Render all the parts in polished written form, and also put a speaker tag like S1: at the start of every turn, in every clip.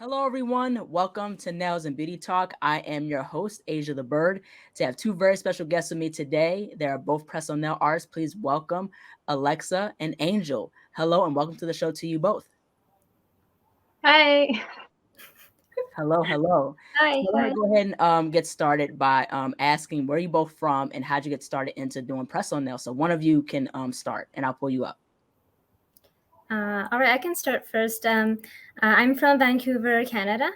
S1: Hello, everyone. Welcome to Nails and Beauty Talk. I am your host, Asia the Bird. To have two very special guests with me today. They are both Presson nail artists. Please welcome Alexa and Angel. Hello, and welcome to the show to you both.
S2: Hi.
S1: Hello, hello. So
S2: Hi.
S1: we're gonna
S2: Hi.
S1: go ahead and get started by asking where you both from and how'd you get started into doing press on nails. So one of you can start, and I'll pull you up.
S3: All right, I can start first. I'm from Vancouver, Canada,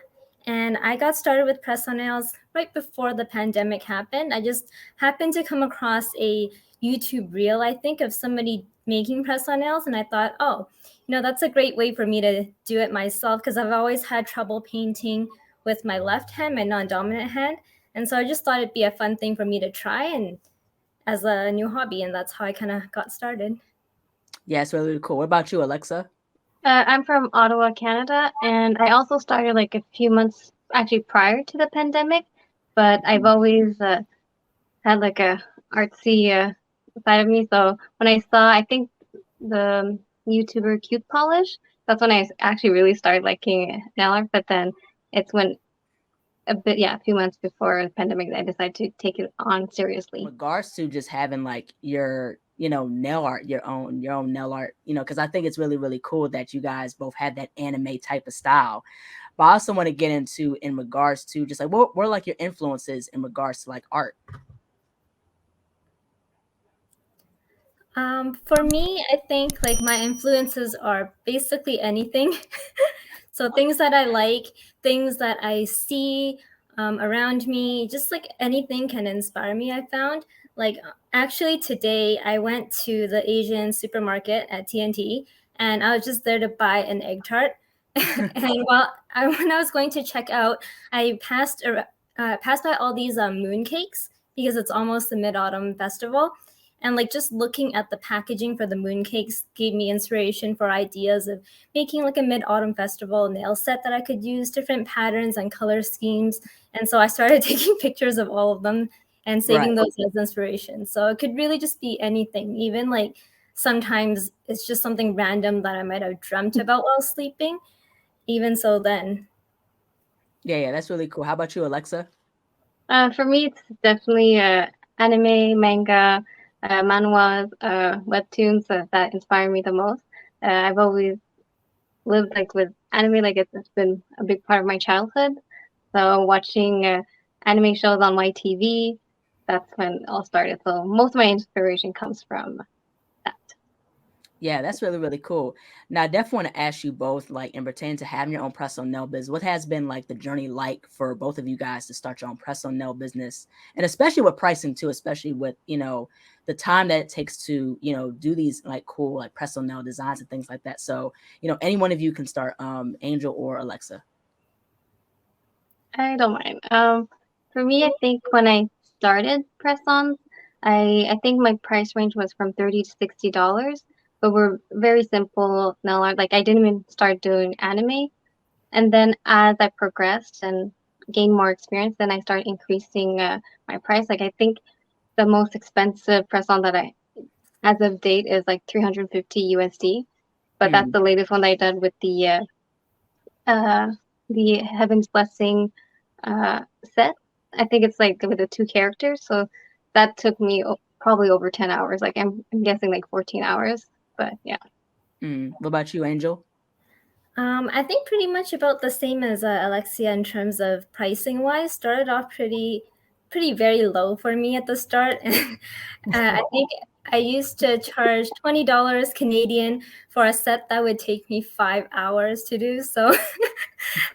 S3: and I got started with press on nails right before the pandemic happened. I just happened to come across a YouTube reel, I think, of somebody making press on nails, and I thought, oh, that's a great way for me to do it myself because I've always had trouble painting with my left hand, my non-dominant hand, and so I just thought it'd be a fun thing for me to try and as a new hobby, and that's how I kind of got started.
S1: Yeah, it's really cool. What about you, Alexa?
S2: I'm from Ottawa, Canada, and I also started like a few months actually prior to the pandemic, but I've always had like a artsy side of me. So when I saw, I think the YouTuber Cute Polish, that's when I actually really started liking nail art. But then it's when a few months before the pandemic, I decided to take it on seriously.
S1: In regards to just having like your nail art, your own nail art, because I think it's really really cool that you guys both had that anime type of style. But I also want to get into in regards to just like what are like your influences in regards to like art.
S3: For me, I think like my influences are basically anything. So things that I like, things that I see around me, just like anything can inspire me. I found like actually today I went to the Asian supermarket at TNT and I was just there to buy an egg tart. And when I was going to check out, I passed by all these moon cakes because it's almost the Mid Autumn Festival. And like just looking at the packaging for the mooncakes gave me inspiration for ideas of making like a mid-autumn festival nail set that I could use different patterns and color schemes. And so I started taking pictures of all of them and
S1: Right.
S3: saving those as inspiration. So it could really just be anything, even like sometimes it's just something random that I might have dreamt about while sleeping. Even so then.
S1: Yeah, that's really cool. How about you, Alexa?
S2: For me, it's definitely anime, manga, manhwas, webtoons that inspire me the most. I've always lived like with anime, like it's been a big part of my childhood. So watching anime shows on my TV, that's when it all started. So most of my inspiration comes from that.
S1: Yeah, that's really, really cool. Now, I definitely want to ask you both, like, in pertaining to having your own press on nail business, what has been like the journey like for both of you guys to start your own press on nail business, and especially with pricing too, especially with the time that it takes to do these like cool like press on nail designs and things like that. So, any one of you can start, Angel or Alexa.
S2: I don't mind. For me, I think when I started press-ons, I think my price range was from $30 to $60, but we're very simple nail art. Like I didn't even start doing anime, and then as I progressed and gained more experience, then I started increasing my price. Like I think the most expensive press-on that I as of date is like 350 USD, but that's
S1: Mm.
S2: the latest one that I did with uh the Heaven's Blessing uh set. I think it's like with the two characters, so that took me probably over 10 hours. Like I'm guessing like 14 hours, but yeah.
S1: What about you, Angel?
S3: I think pretty much about the same as Alexia in terms of pricing wise. Started off pretty very low for me at the start. I think I used to charge $20 Canadian for a set that would take me 5 hours to do. So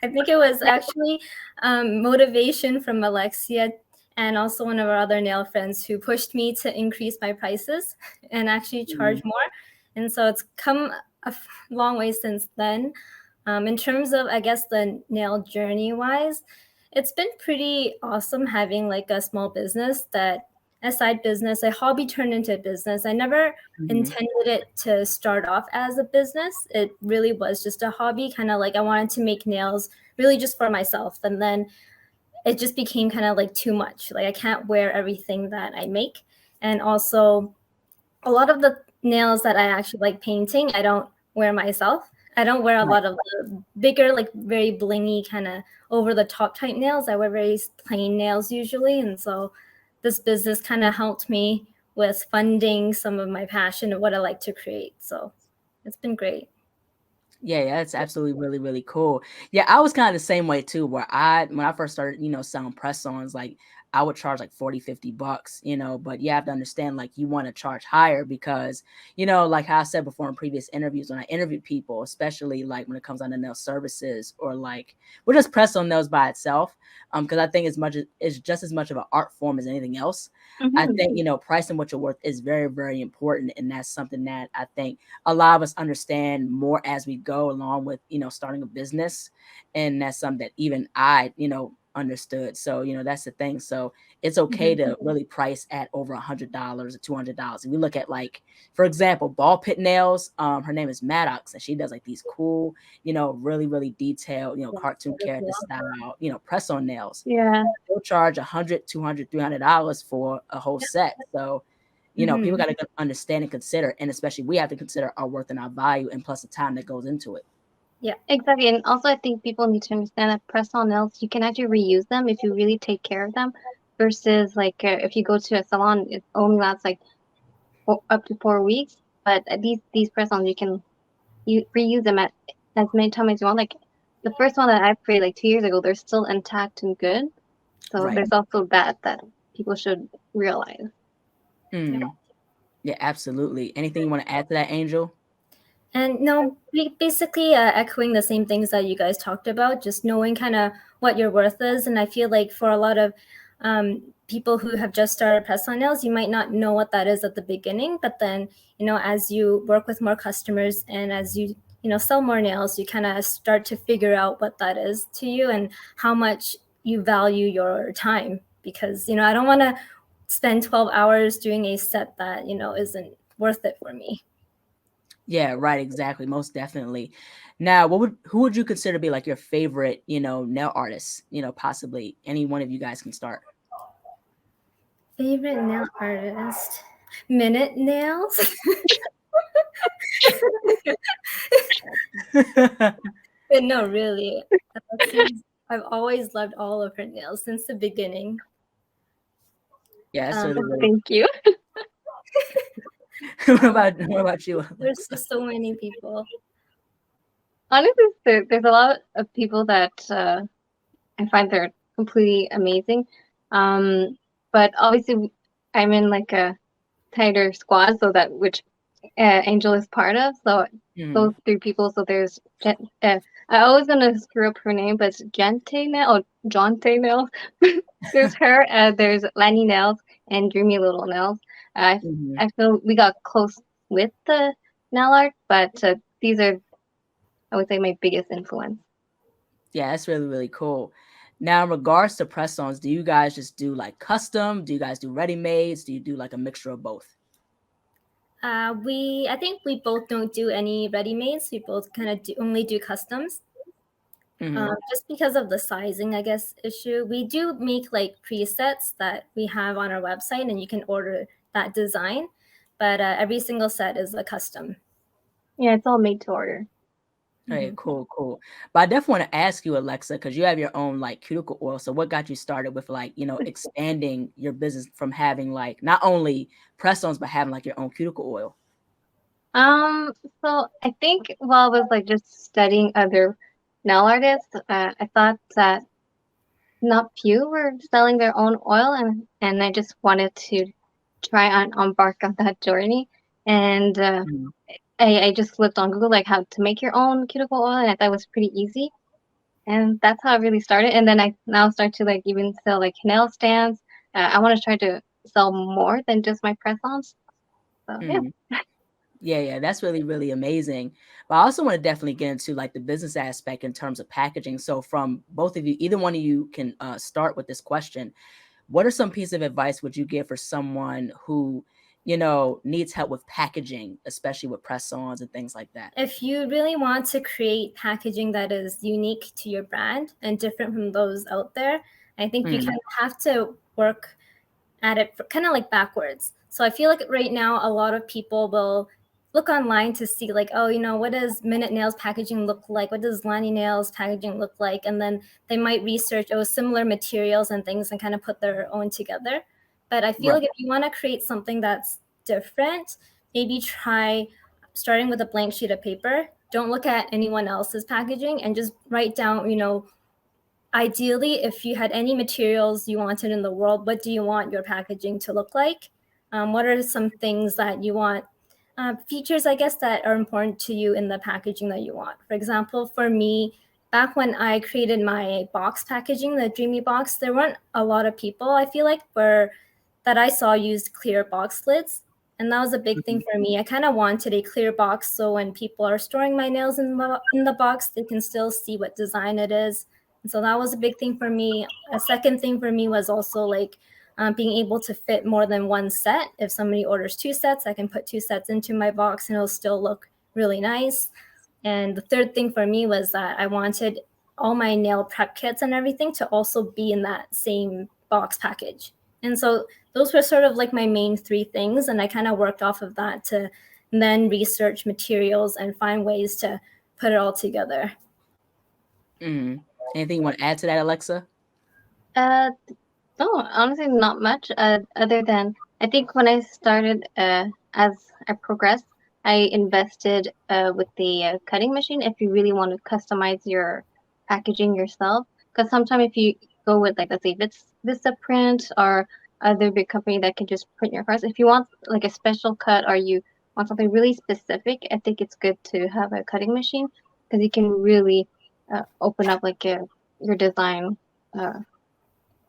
S3: I think it was actually motivation from Alexia and also one of our other nail friends who pushed me to increase my prices and actually charge more. And so it's come a long way since then. In terms of, I guess, the nail journey wise, it's been pretty awesome having like a small business a side business, a hobby turned into a business. I never intended it to start off as a business. It really was just a hobby, kind of like I wanted to make nails really just for myself. And then it just became kind of like too much. Like I can't wear everything that I make. And also a lot of the nails that I actually like painting, I don't wear myself. I don't wear a
S1: Right.
S3: lot of the bigger, like very blingy kind of over the top type nails. I wear very plain nails usually. And so this business kind of helped me with funding some of my passion and what I like to create. So it's been great.
S1: Yeah, that's absolutely really, really cool. Yeah, I was kind of the same way too, where when I first started, selling press-ons, like I would charge like 40, $50, but you have to understand like you want to charge higher because, like how I said before in previous interviews, when I interview people, especially like when it comes on to nail services or like we're just press-on nails by itself. Because I think as much as it's just as much of an art form as anything else. I
S2: Mm-hmm.
S1: think, pricing what you're worth is very, very important. And that's something that I think a lot of us understand more as we go along with starting a business, and that's something that even I understood. So that's the thing. So it's okay
S2: Mm-hmm.
S1: to really price at over $100 or $200. If we look at, like, for example, Ball Pit Nails, her name is Maddox, and she does like these cool, really, really detailed, cartoon character style, press on nails.
S2: Yeah.
S1: They'll charge 100, 200, $300 for a whole set. So people
S3: Mm-hmm.
S1: got to understand and consider, and especially we have to consider our worth and our value, and plus the time that goes into it.
S3: Yeah.
S2: Exactly. And also, I think people need to understand that press-on nails, you can actually reuse them if you really take care of them, versus like if you go to a salon, it only lasts like up to 4 weeks. But these press-ons, you reuse them at as many times as you want. Like the first one that I created like 2 years ago, they're still intact and good. So
S1: Right.
S2: there's also that people should realize.
S3: Yeah.
S1: Mm. Yeah, absolutely. Anything you want to add to that, Angel?
S3: And no, basically echoing the same things that you guys talked about, just knowing kind of what your worth is. And I feel like for a lot of people who have just started press on nails, you might not know what that is at the beginning, but then, as you work with more customers and as you, sell more nails, you kind of start to figure out what that is to you and how much you value your time. Because, I don't want to spend 12 hours doing a set that, isn't worth it for me.
S1: Yeah, right, exactly. Most definitely. Now, who would you consider to be like your favorite, nail artist? Possibly any one of you guys can start.
S3: Favorite nail artist? Minute Nails? But no, really. I've always loved all of her nails since the beginning.
S1: Yeah, that's
S3: Um,
S1: really, really.
S2: Thank you.
S1: What about you,
S3: there's
S1: Alexa?
S3: just so many people.
S2: Honestly, there's a lot of people that I find they're completely amazing. Um, but obviously, I'm in like a tighter squad, so that which Angel is part of. So those
S1: Mhm.
S2: three people. So there's I always gonna screw up her name, but it's Gente Nail or Jonte Nails. There's her. There's Lanny Nails and Dreamy Little Nails. I
S1: Mhm.
S2: I feel we got close with the nail art, but these are, I would say, my biggest influence.
S1: Yeah, that's really, really cool. Now, in regards to press-ons, do you guys just do like custom? Do you guys do ready-mades? Do you do like a mixture of both?
S3: I think we both don't do any ready-mades. We both kind of only do customs.
S1: Hmm.
S3: Just because of the sizing, I guess, issue. We do make like presets that we have on our website, and you can order that design. But every single set is a custom.
S2: Yeah, it's all made to order.
S1: Okay,
S3: Mm-hmm.
S1: cool, cool. But I definitely want to ask you, Alexa, because you have your own like cuticle oil. So what got you started with like, expanding your business from having like not only press-ons, but having like your own cuticle oil?
S2: So I think while I was like just studying other nail artists, I thought that not few were selling their own oil, and I just wanted to try and embark on that journey. And
S1: Mhm.
S2: I just looked on Google like how to make your own cuticle oil, and I thought it was pretty easy. And that's how I really started. And then I now start to like even sell like nail stands. I want to try to sell more than just my press-ons. So yeah.
S1: Mhm. Yeah, yeah, that's really, really amazing. But I also want to definitely get into like the business aspect in terms of packaging. So from both of you, either one of you can start with this question. What are some pieces of advice would you give for someone who, needs help with packaging, especially with press-ons and things like that?
S3: If you really want to create packaging that is unique to your brand and different from those out there, I think you
S1: Mm,
S3: kind of have to work at it kind of like backwards. So I feel like right now a lot of people will look online to see like, oh, what does Minute Nails packaging look like? What does Lani Nails packaging look like? And then they might research similar materials and things and kind of put their own together. But I feel like if you want to create something that's different, maybe try starting with a blank sheet of paper. Don't look at anyone else's packaging and just write down, ideally, if you had any materials you wanted in the world, what do you want your packaging to look like? What are some things that you want, features, I guess, that are important to you in the packaging that you want? For example, for me, back when I created my box packaging, the Dreamy box, there weren't a lot of people, I feel like, that I saw used clear box lids. And that was a big thing for me. I kind of wanted a clear box so when people are storing my nails in the box, they can still see what design it is. And so that was a big thing for me. A second thing for me was also like being able to fit more than one set. If somebody orders 2 sets, I can put 2 sets into my box and it'll still look really nice. And the third thing for me was that I wanted all my nail prep kits and everything to also be in that same box package. And so those were sort of like my main 3 things. And I kind of worked off of that to then research materials and find ways to put it all together.
S1: Anything you want to add to that, Alexa?
S2: No, honestly, not much. Other than I think when I started, as I progressed, I invested with the cutting machine. If you really want to customize your packaging yourself, because sometimes if you go with like let's say Vista Print or other big company that can just print your cards, if you want like a special cut or you want something really specific, I think it's good to have a cutting machine because you can really open up like your design.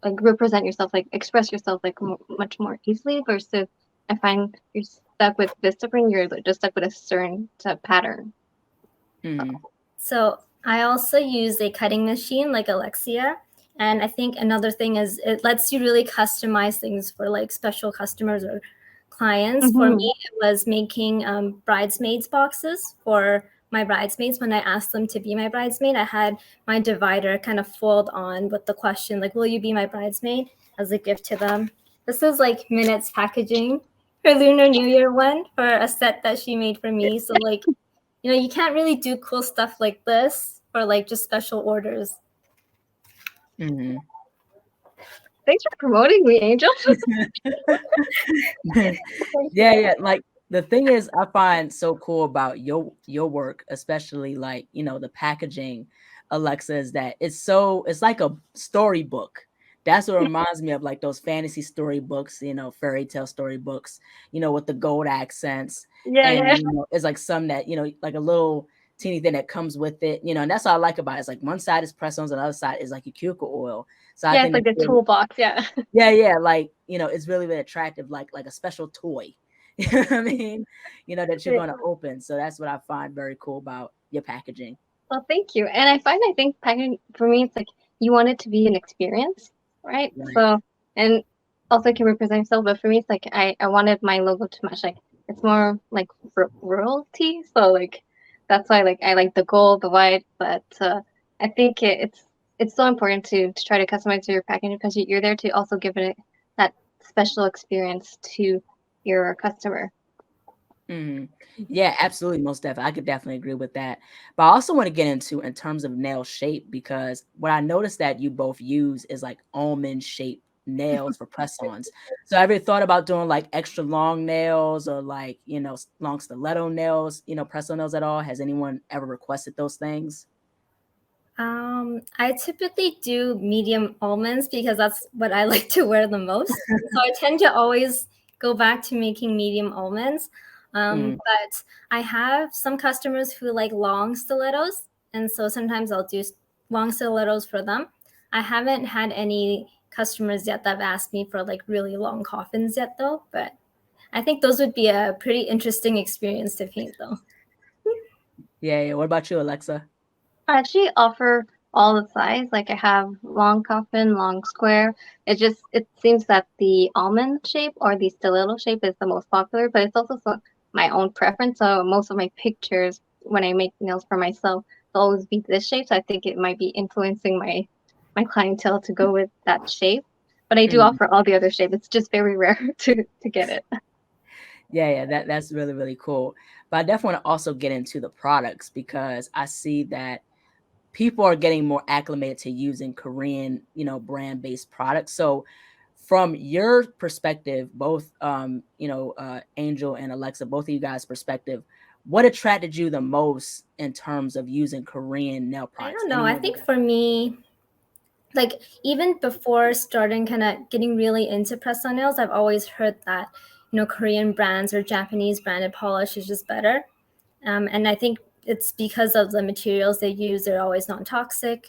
S2: Like represent yourself, like express yourself like much more easily versus I find you're stuck with Vistaprint, you're just stuck with a certain pattern.
S3: So I also use a cutting machine like Alexia. And I think another thing is it lets you really customize things for like special customers or clients. For me, it was making bridesmaids boxes for my bridesmaids. When I asked them to be my bridesmaid, I had my divider kind of fold on with the question, like, will you be my bridesmaid, as a gift to them. This is like Minutes packaging, her Lunar New Year one for a set that she made for me. So like, you can't really do cool stuff like this for like just special orders.
S2: Thanks for promoting me, Angel.
S1: Yeah. Like the thing is, I find so cool about your work, especially like the packaging, Alexa, is that it's like a storybook. That's what reminds me of like those fantasy storybooks, fairy tale storybooks, with the gold accents.
S2: Yeah.
S1: It's like some that like a little teeny thing that comes with it, and that's what I like about it. It's like one side is press-ons, and the other side is like your cuticle oil. So I think
S2: it's like the toolbox.
S1: Yeah, like it's really, really attractive, like a special toy. You know what I mean? That you're going to open. So that's what I find very cool about your packaging.
S2: Well, thank you. And I think packaging for me, it's like you want it to be an experience, right? So and also can represent yourself. But for me, it's like I wanted my logo to match. Like it's more like royalty. So like that's why like I like the gold, the white. But I think it's so important to try to customize your packaging because you're there to also give it that special experience to your customer.
S1: Yeah, absolutely. Most definitely. I could definitely agree with that. But I also want to get into in terms of nail shape, because what I noticed that you both use is like almond shaped nails for press-ons. So have you thought about doing like extra long nails or like, long stiletto nails, press-on nails at all? Has anyone ever requested those things?
S3: I typically do medium almonds because that's what I like to wear the most. So I tend to always go back to making medium almonds. But I have some customers who like long stilettos. And so sometimes I'll do long stilettos for them. I haven't had any customers yet that have asked me for like really long coffins yet though. But I think those would be a pretty interesting experience to paint though.
S1: Yeah. What about you, Alexa?
S2: I actually offer all the size. Like I have long coffin, long square. It seems that the almond shape or the stiletto shape is the most popular, but it's also my own preference. So most of my pictures when I make nails for myself, they'll always be this shape. So I think it might be influencing my clientele to go with that shape. But I do offer all the other shapes. It's just very rare to get it.
S1: Yeah, that's really, really cool. But I definitely want to also get into the products because I see that people are getting more acclimated to using Korean, brand-based products. So from your perspective, both Angel and Alexa, both of you guys' perspective, what attracted you the most in terms of using Korean nail
S3: I
S1: products?
S3: don't know.
S1: Any
S3: I
S1: one of you
S3: think
S1: guys?
S3: for me, like even before starting kind of getting really into press-on nails, I've always heard that, Korean brands or Japanese branded polish is just better. And I think it's because of the materials they use. They're always non-toxic.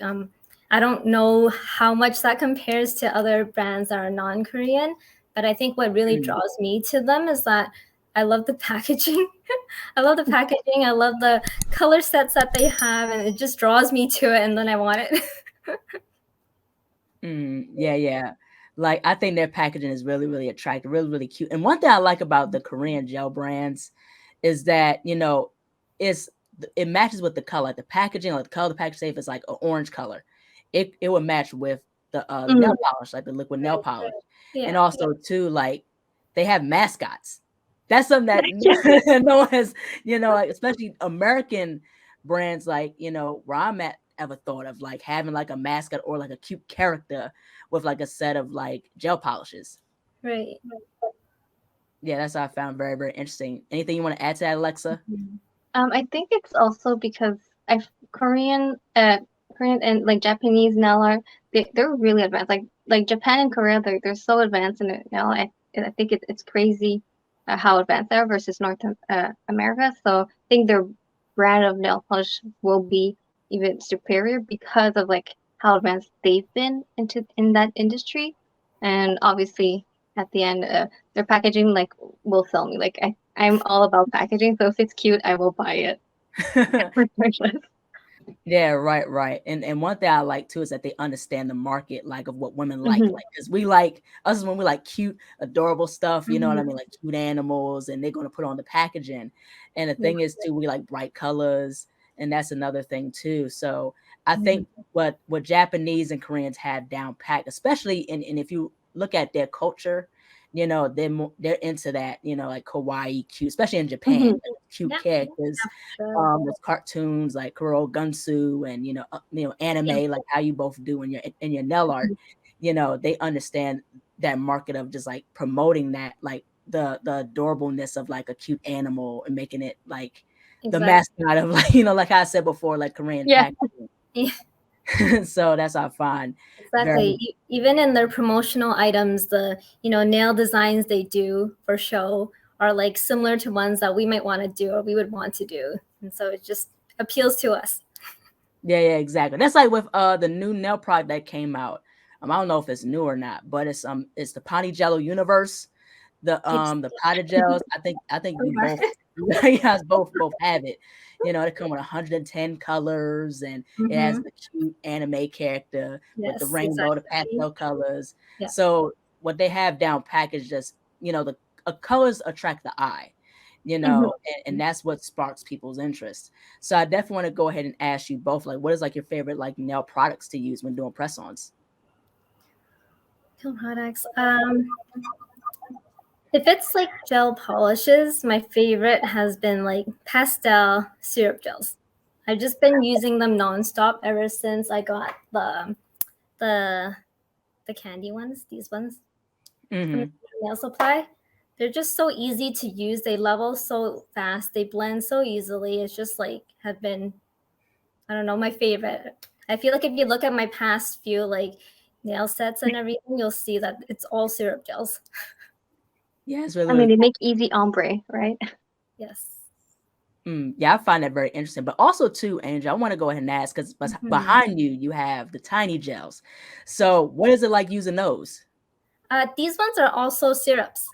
S3: I don't know how much that compares to other brands that are non-Korean, but I think what really
S1: Mm.
S3: draws me to them is that I love the packaging. I love the packaging. I love the color sets that they have, and it just draws me to it, and then I want it.
S1: Yeah. Like I think their packaging is really, really attractive, really, really cute. And one thing I like about the Korean gel brands is that, it's it matches with the color. Like the packaging, like the color of the package, say if it's like an orange color, it would match with the nail polish, like the liquid nail polish. And
S3: Yeah.
S1: also too, like they have mascots. That's something that no one has, like especially American brands like, where I'm at ever thought of like having like a mascot or like a cute character with like a set of like gel polishes.
S3: Right.
S1: Yeah, that's what I found very, very interesting. Anything you want to add to that, Alexa?
S2: I think it's also because I Korean and like Japanese nail art, they're really advanced. Like Japan and Korea, they're so advanced in it now. I think it's crazy how advanced they are versus America. So I think their brand of nail polish will be even superior because of like how advanced they've been in that industry, and obviously at the end, their packaging like will sell me. Like I'm all about packaging, so if it's cute, I will buy it. Regardless.
S1: Yeah, right. And one thing I like too is that they understand the market, like of what women like,
S2: Mhm.
S1: because we like us when we like cute, adorable stuff, you know what I
S3: Mhm.
S1: mean, like cute animals, and they're gonna put on the packaging. And the
S3: Yeah.
S1: thing is too, we like bright colors, and that's another thing too. So I
S3: Mhm.
S1: think what Japanese and Koreans have down pat, especially and if you look at their culture, they're into that, like kawaii cute, especially in Japan,
S2: Mhm.
S1: like, cute
S3: Yeah.
S1: characters,
S3: Sure.
S1: with cartoons like Kuro Gunsu and
S3: Yeah.
S1: anime like how you both do in your nail art. They understand that market of just like promoting that like the adorableness of like a cute animal and making it like the
S3: Exactly.
S1: mascot of like like I said before, like Korean
S2: Yeah.
S1: packaging.
S3: Yeah.
S1: So that's what I find very.
S3: Exactly. Even in their promotional items, the nail designs they do for show are like similar to ones that we might want to do or we would want to do, and so it just appeals to us.
S1: Yeah, exactly. That's like with the new nail product that came out. I don't know if it's new or not, but it's the Ponty Jello Universe.
S3: Yes.
S1: The potted gels. I think you both you guys both have it. They come with 110 colors and it has
S3: Mm-hmm.
S1: the cute anime character with the
S3: Yes,
S1: rainbow, the
S3: exactly.
S1: pastel colors.
S3: Yeah.
S1: So what they have down packaged just, the colors attract the eye,
S2: Mhm.
S1: and that's what sparks people's interest. So I definitely want to go ahead and ask you both, like, what is like your favorite like nail products to use when doing press-ons?
S3: Nail products. If it's like gel polishes, my favorite has been like pastel syrup gels. I've just been using them nonstop ever since I got the the candy ones, these ones from
S1: Mm-hmm.
S3: nail supply. They're just so easy to use. They level so fast. They blend so easily. It's just like have been, I don't know, my favorite. I feel like if you look at my past few like nail sets and everything, you'll see that it's all syrup gels.
S1: Yeah, it's really,
S2: I mean,
S1: really
S2: they make easy ombre, right?
S3: Yes.
S1: Yeah, I find that very interesting. But also too, Angel, I want to go ahead and ask because
S3: Mhm.
S1: behind you, you have the tiny gels.
S3: Yes.
S1: So what is it like using those?
S3: These ones are also syrups.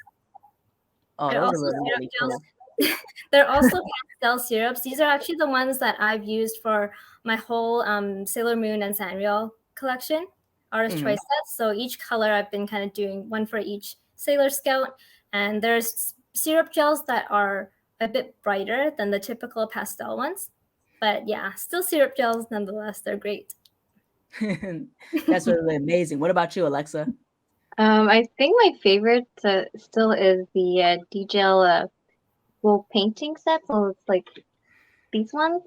S1: Oh,
S3: They're
S1: those are
S3: also
S1: really,
S3: syrup
S1: really
S3: gels.
S1: cool.
S3: They're also pastel syrups. These are actually the ones that I've used for my whole Sailor Moon and Sanrio collection, artist
S1: Hmm.
S3: choice sets. So each color I've been kind of doing one for each Sailor Scout. And there's syrup gels that are a bit brighter than the typical pastel ones. But yeah, still syrup gels nonetheless. They're great.
S1: That's really, really amazing. What about you, Alexa?
S2: I think my favorite still is the D-gel full painting set. So it's like these ones.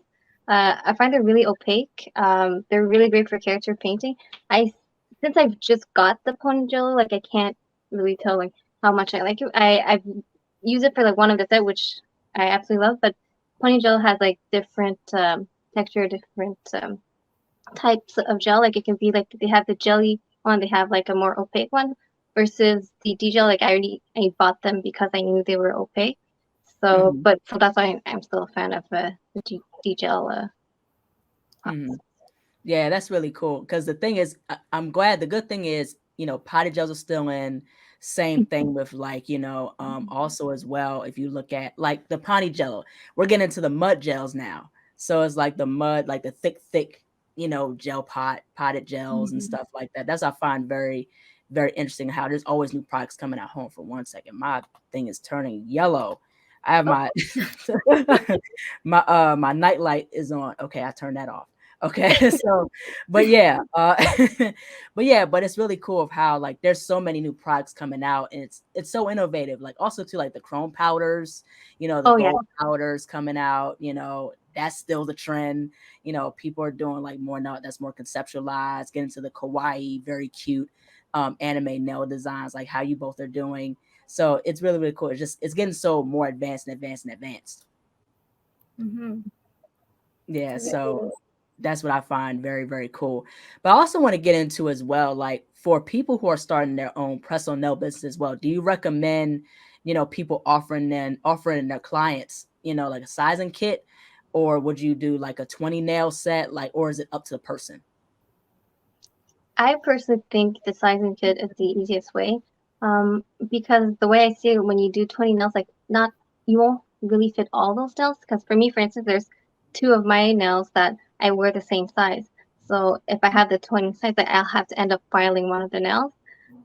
S2: I find they're really opaque. They're really great for character painting. I Since I've just got the ponytail, like I can't really tell like how much I like it. I've used it for like one of the set, which I absolutely love. But ponytail has like different texture, different types of gel. Like it can be like they have the jelly one, they have like a more opaque one, versus the D gel. Like I bought them because I knew they were opaque. So,
S1: Mhm.
S2: but so that's why I'm still a fan of the D gel.
S1: Mhm. Yeah, that's really cool. Because the thing is, I'm glad. The good thing is, potted gels are still in. Same thing with like, also as well. If you look at like the potty gel, we're getting into the mud gels now. So it's like the mud, like the thick, gel potted gels and
S3: Mhm.
S1: stuff like that. That's I find very, very interesting how there's always new products coming out home. For 1 second, my thing is turning yellow. I have my my nightlight is on. Okay, I turned that off. Okay, so but yeah, but it's really cool of how like there's so many new products coming out, and it's so innovative. Like also to like the chrome powders, the
S2: Oh yeah,
S1: gold powders coming out, that's still the trend. People are doing like more now that's more conceptualized, getting to the kawaii, very cute anime nail designs, like how you both are doing. So it's really, really cool. It's getting so more advanced and advanced and advanced.
S3: Mhm.
S1: Yeah,
S3: Very
S1: so
S3: cool.
S1: that's what I find very, very cool. But I also want to get into as well, like for people who are starting their own press on nail business as well, do you recommend, people offering their clients, like a sizing kit, or would you do like a 20 nail set, like, or is it up to the person?
S2: I personally think the sizing kit is the easiest way. Because the way I see it, when you do 20 nails, like not you won't really fit all those nails. Because for me, for instance, there's two of my nails that I wear the same size. So if I have the 20 size, I'll have to end up filing one of the nails.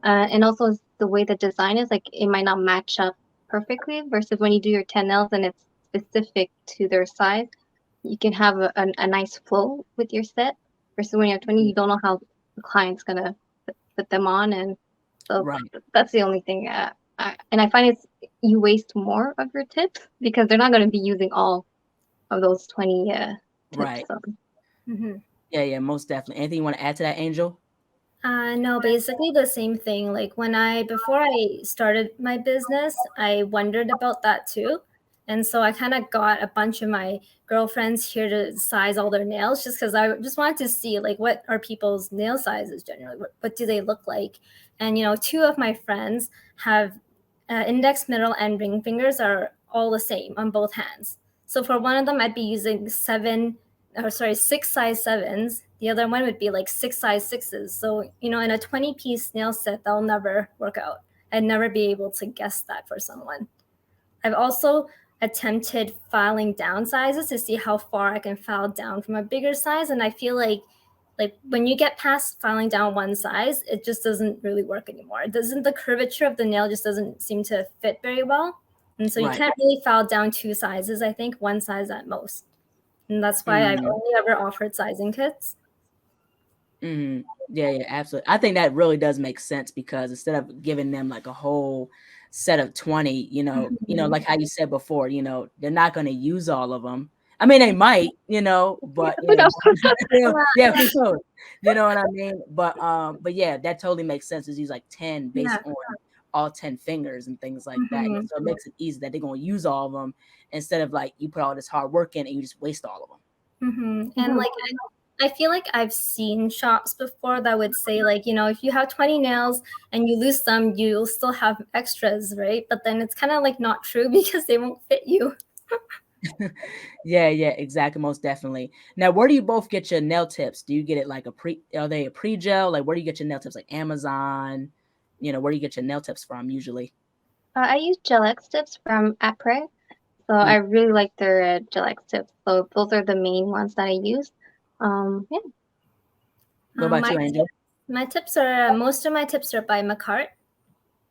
S2: And also the way the design is, like it might not match up perfectly. Versus when you do your 10 nails and it's specific to their size, you can have a nice flow with your set. Versus when you have 20, you don't know how the client's gonna put them on, and so
S1: Right,
S2: that's the only thing. And I find it's you waste more of your tips because they're not gonna be using all of those 20 tips.
S1: right.
S2: So.
S3: Mhm.
S1: Yeah, yeah, most definitely. Anything you want to add to that, Angel?
S3: No, basically the same thing. Like before I started my business, I wondered about that too. And so I kind of got a bunch of my girlfriends here to size all their nails just because I just wanted to see like what are people's nail sizes generally? What do they look like? And, two of my friends have index, middle, and ring fingers are all the same on both hands. So for one of them, I'd be using six size sevens. The other one would be like six size sixes. So, in a 20-piece nail set, that'll never work out. I'd never be able to guess that for someone. I've also attempted filing down sizes to see how far I can file down from a bigger size. And I feel like when you get past filing down one size, it just doesn't really work anymore. The curvature of the nail just doesn't seem to fit very well. And so you
S1: Right.
S3: can't really file down two sizes, I think, one size at most. And that's why I've
S1: Mm.
S3: only ever offered sizing kits.
S1: Mhm. Yeah, yeah, absolutely. I think that really does make sense because instead of giving them like a whole set of 20,
S3: Mhm.
S1: like how you said before, they're not going to use all of them. I mean, they might, but
S2: Who knows?
S1: yeah, who knows? You know what I mean? But yeah, that totally makes sense. Is use like 10 based
S3: Yeah.
S1: on all 10 fingers and things like that.
S3: Mhm.
S1: So it makes it easy that they're going to use all of them instead of like you put all this hard work in and you just waste all of them.
S3: And
S2: Mhm.
S3: like I feel like I've seen shops before that would say like, if you have 20 nails and you lose some, you'll still have extras, right? But then it's kind of like not true because they won't fit you.
S1: Yeah, yeah, exactly. Most definitely. Now, where do you both get your nail tips? Do you get it like are they a pre-gel? Like, where do you get your nail tips? Like Amazon? Where do you get your nail tips from usually?
S2: I use Gel X tips from Après, so
S1: Mm.
S2: I really like their Gel X tips. So those are the main ones that I use. Yeah.
S1: What
S3: Um,
S1: about
S3: my
S1: you, Angel?
S3: my tips are most of my tips are by McCart,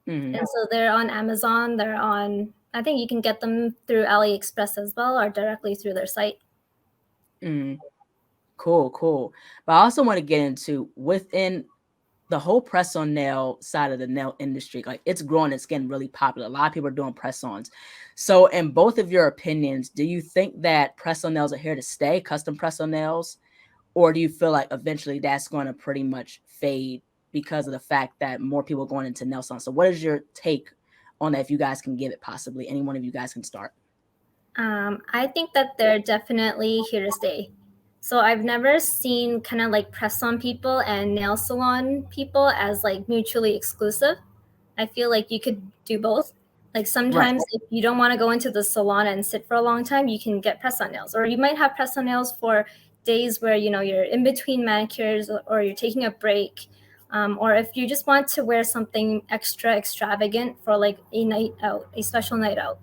S1: Hmm.
S3: and so they're on Amazon. I think you can get them through AliExpress as well, or directly through their site.
S1: Mm. Cool, cool. But I also want to get into within the whole press on nail side of the nail industry, like it's growing, it's getting really popular. A lot of people are doing press ons. So, in both of your opinions, do you think that press on nails are here to stay, custom press on nails, or do you feel like eventually that's going to pretty much fade because of the fact that more people are going into nail salons? So, what is your take on that? If you guys can give it, possibly any one of you guys can start.
S3: I think that they're definitely here to stay. So I've never seen kind of like press-on people and nail salon people as like mutually exclusive. I feel like you could do both. Like
S1: Right.
S3: sometimes if you don't want to go into the salon and sit for a long time, you can get press-on nails, or you might have press-on nails for days where you're in between manicures or you're taking a break. Or if you just want to wear something extra extravagant for like a night out, a special night out.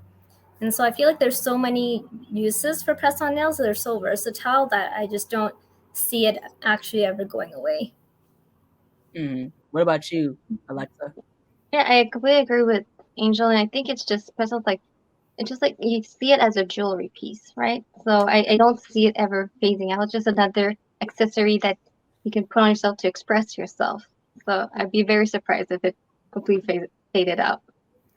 S3: And so I feel like there's so many uses for press-on nails. They're so versatile that I just don't see it actually ever going away.
S1: What about you, Alexa?
S2: Yeah, I completely agree with Angel, and I think it's just Preston's like it's just like you see it as a jewelry piece, right? So I don't see it ever phasing out. It's just another accessory that you can put on yourself to express yourself. So I'd be very surprised if it completely faded out.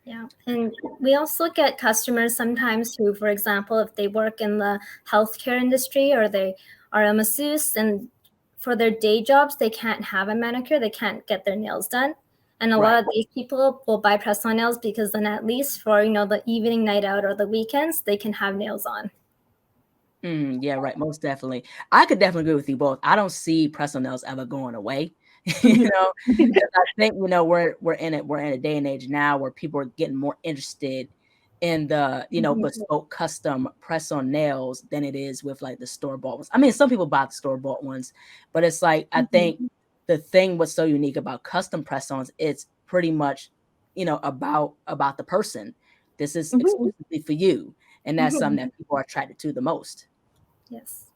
S3: Yeah. And we also get customers sometimes who, for example, if they work in the healthcare industry or they are a masseuse and for their day jobs, they can't have a manicure, they can't get their nails done. And a lot of these people will buy press-on nails because then at least for, the evening night out or the weekends, they can have nails on.
S1: Yeah, right. Most definitely. I could definitely agree with you both. I don't see press on nails ever going away. I think we're in a day and age now where people are getting more interested in the bespoke custom press on nails than it is with like the store bought ones. I mean, some people buy the store bought ones, but it's like I think the thing what's so unique about custom press ons, it's pretty much about the person. This is exclusively for you, and that's something that people are attracted to the most.
S3: Yes.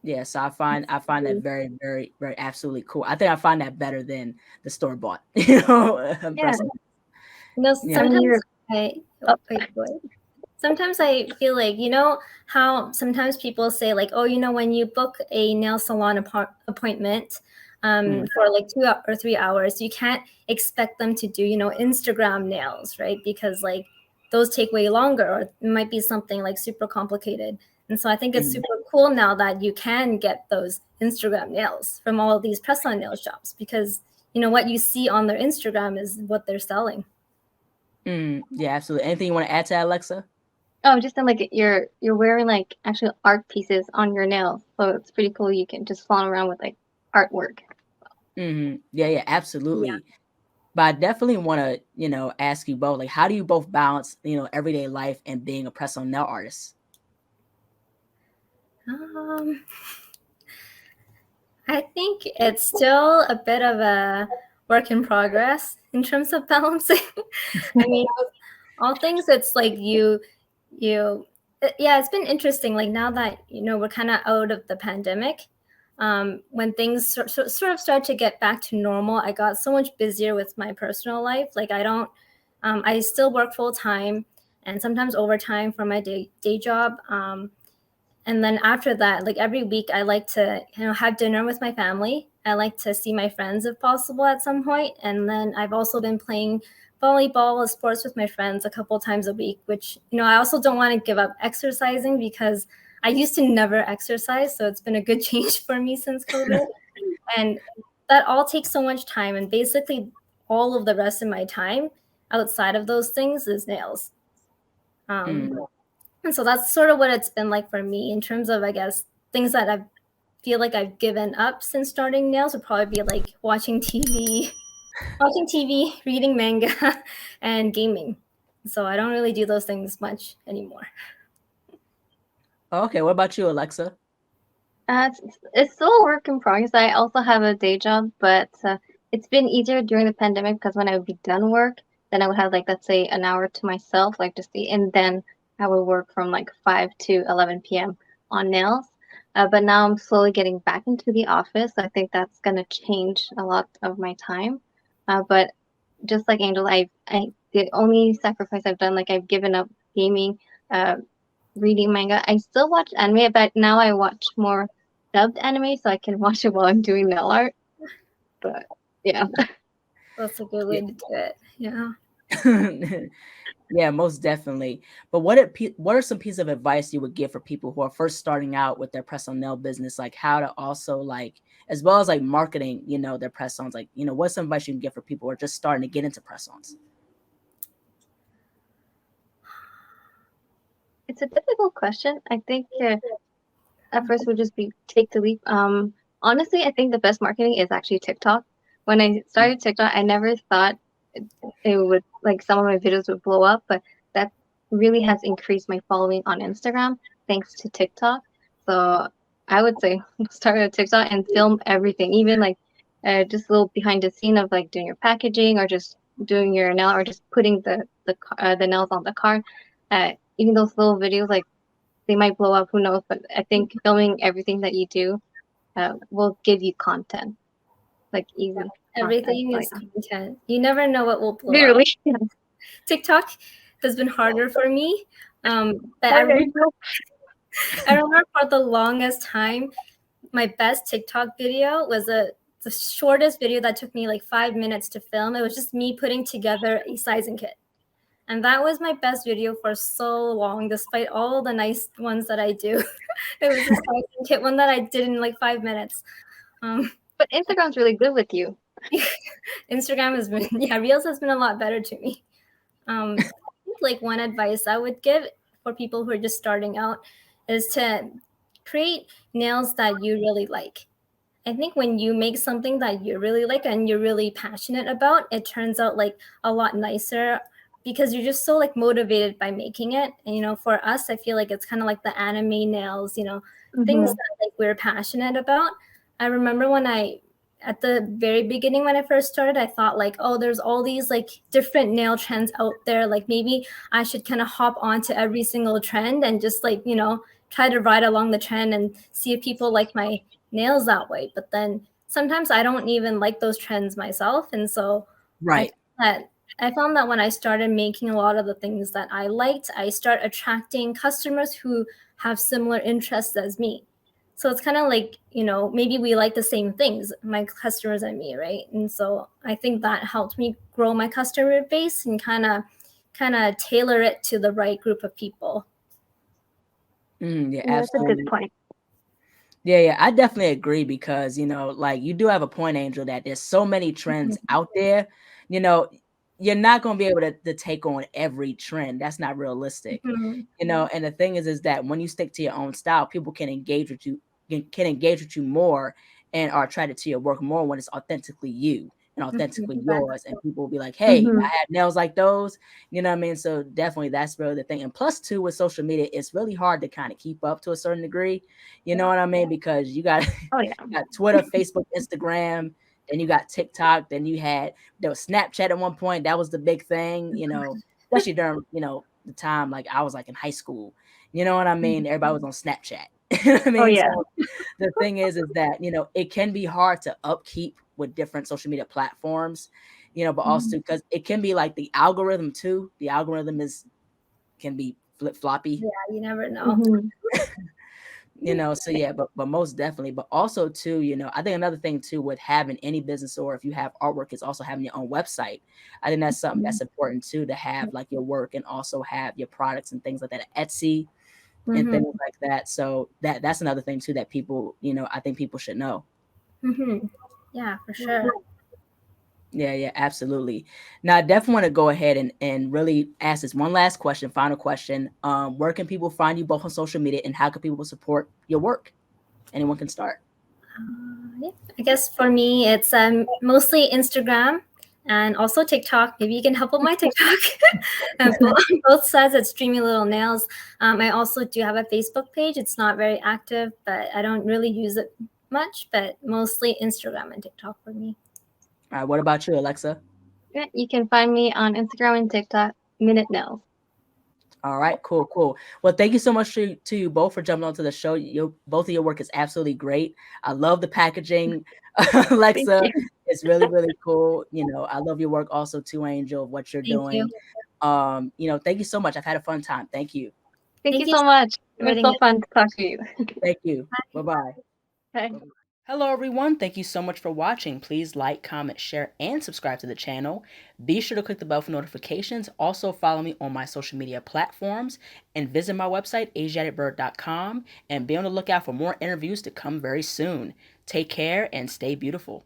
S1: Yeah, so I find that very, very, very absolutely cool. I think I find that better than the store bought,
S2: Yeah.
S3: Sometimes sometimes I feel like, how sometimes people say like, oh, when you book a nail salon appointment for like 2 or 3 hours, you can't expect them to do, Instagram nails, right? Because like those take way longer, or it might be something like super complicated. And so I think it's super cool now that you can get those Instagram nails from all of these press-on nail shops because, what you see on their Instagram is what they're selling.
S1: Yeah, absolutely. Anything you want to add to that, Alexa?
S2: Oh, just like you're wearing like actual art pieces on your nails, so it's pretty cool. You can just flaunt around with like artwork.
S1: Yeah, absolutely. Yeah. But I definitely want to, ask you both, like, how do you both balance, everyday life and being a press-on nail artist?
S3: I think it's still a bit of a work in progress in terms of balancing. I mean, all things, it's like it's been interesting. Like now that, we're kind of out of the pandemic, when things sort of start to get back to normal, I got so much busier with my personal life. Like I still work full time and sometimes overtime for my day job. And then after that, like every week, I like to, have dinner with my family. I like to see my friends if possible at some point. And then I've also been playing volleyball or sports with my friends a couple times a week, which, I also don't want to give up exercising because I used to never exercise. So it's been a good change for me since COVID. And that all takes so much time. And basically all of the rest of my time outside of those things is nails. And so that's sort of what it's been like for me in terms of, I guess, things that I feel like I've given up since starting nails would probably be like watching TV, reading manga, and gaming. So I don't really do those things much anymore.
S1: Okay, what about you, Alexa?
S2: It's still a work in progress. I also have a day job, but it's been easier during the pandemic because when I would be done work, then I would have like let's say an hour to myself, like just and then I would work from like 5 to 11 p.m. on nails. But now I'm slowly getting back into the office. I think that's gonna change a lot of my time. But just like Angel, I the only sacrifice I've done, like I've given up gaming, reading manga. I still watch anime, but now I watch more dubbed anime so I can watch it while I'm doing nail art. But Yeah.
S3: That's a good way to do it. Yeah.
S1: Yeah, most definitely. But what are some pieces of advice you would give for people who are first starting out with their press on nail business, like how to also like as well as like marketing, their press ons, like what's some advice you can give for people who are just starting to get into press ons?
S2: It's a difficult question. I think at first would just be take the leap. Honestly, I think the best marketing is actually TikTok. When I started TikTok, I never thought it would like some of my videos would blow up, but that really has increased my following on Instagram thanks to TikTok. So I would say start a TikTok and film everything, even like just a little behind the scene of like doing your packaging or just doing your nail or just putting the nails on the card. Even those little videos, like they might blow up, who knows? But I think filming everything that you do will give you content, like easy content.
S3: Everything
S2: So
S3: is
S2: yeah,
S3: content. You never know what will blow up.
S2: literally.
S3: TikTok has been harder for me. But
S2: Okay.
S3: I remember for the longest time, my best TikTok video was the shortest video that took me like 5 minutes to film. It was just me putting together a sizing kit. And that was my best video for so long, despite all the nice ones that I do. It was a sizing kit one that I did in like 5 minutes.
S2: But Instagram's really good with you.
S3: Instagram has been, yeah, Reels has been a lot better to me. I think like one advice I would give for people who are just starting out is to create nails that you really like. I think when you make something that you really like and you're really passionate about, it turns out like a lot nicer because you're just so like motivated by making it. And for us, I feel like it's kind of like the anime nails, things
S2: Mm-hmm.
S3: that like we're passionate about. I remember at the very beginning when I first started, I thought like, oh, there's all these like different nail trends out there. Like maybe I should kind of hop onto every single trend and just like, try to ride along the trend and see if people like my nails that way. But then sometimes I don't even like those trends myself. And so I
S1: Right.
S3: found that I found that when I started making a lot of the things that I liked, I start attracting customers who have similar interests as me. So it's kind of like, maybe we like the same things, my customers and me, right? And so I think that helped me grow my customer base and kind of tailor it to the right group of people.
S1: Yeah,
S2: Yeah, that's a good
S1: absolutely.
S2: point.
S1: Yeah, I definitely agree because, like you do have a point, Angel, that there's so many trends out there. You know, you're not going to be able to take on every trend. That's not realistic.
S3: Mm-hmm.
S1: And the thing is that when you stick to your own style, people can engage with you, can engage with you more and are attracted to your work more when it's authentically you and authentically yours. And people will be like, hey,
S2: Mm-hmm.
S1: I have nails like those. You know what I mean? So definitely that's really the thing. And plus, too, with social media, it's really hard to kind of keep up to a certain degree. You know what I mean? Because you got,
S2: Oh yeah.
S1: you got Twitter, Facebook, Instagram, then you got TikTok, then there was Snapchat at one point. That was the big thing, especially during, the time like I was like in high school. You know what I mean? Everybody was on Snapchat. You know what I
S2: Oh
S1: mean?
S2: yeah.
S1: So the thing is that, it can be hard to upkeep with different social media platforms, but also because it can be like the algorithm too. The algorithm can be flip floppy.
S3: Yeah, you never know.
S2: Mm-hmm.
S1: So yeah, but most definitely, but also too, I think another thing too with having any business or if you have artwork is also having your own website. I think that's something that's important too, to have like your work and also have your products and things like that at Etsy and
S3: Mm-hmm.
S1: things like that. So that's another thing too that people, I think people should know.
S3: Mm-hmm. Yeah, for sure.
S1: Yeah, absolutely. Now, I definitely want to go ahead and really ask this one last question, final question. Where can people find you both on social media and how can people support your work? Anyone can start.
S3: Yeah. I guess for me, it's mostly Instagram and also TikTok. Maybe you can help with my TikTok. Both sides, it's Dreamy Little Nails. I also do have a Facebook page. It's not very active, but I don't really use it much, but mostly Instagram and TikTok for me.
S1: All right, what about you, Alexa?
S2: Yeah, you can find me on Instagram and TikTok, Minute Nails.
S1: All right, cool. Well, thank you so much to you both for jumping onto the show. Both of your work is absolutely great. I love the packaging,
S2: Thank
S1: Alexa.
S2: you.
S1: It's really cool. I love your work also too, Angel, what you're
S3: Thank you.
S1: doing. Thank you so much. I've had a fun time. Thank you.
S2: Thank you
S3: Thank you
S2: so much.
S3: for
S2: It was
S3: inviting
S2: so
S3: us.
S2: fun to talk to you.
S1: Thank you. Bye-bye.
S2: Bye.
S1: Hello everyone, thank you so much for watching. Please like, comment, share, and subscribe to the channel. Be sure to click the bell for notifications. Also follow me on my social media platforms and visit my website, ASIATHABIRD.com, and be on the lookout for more interviews to come very soon. Take care and stay beautiful.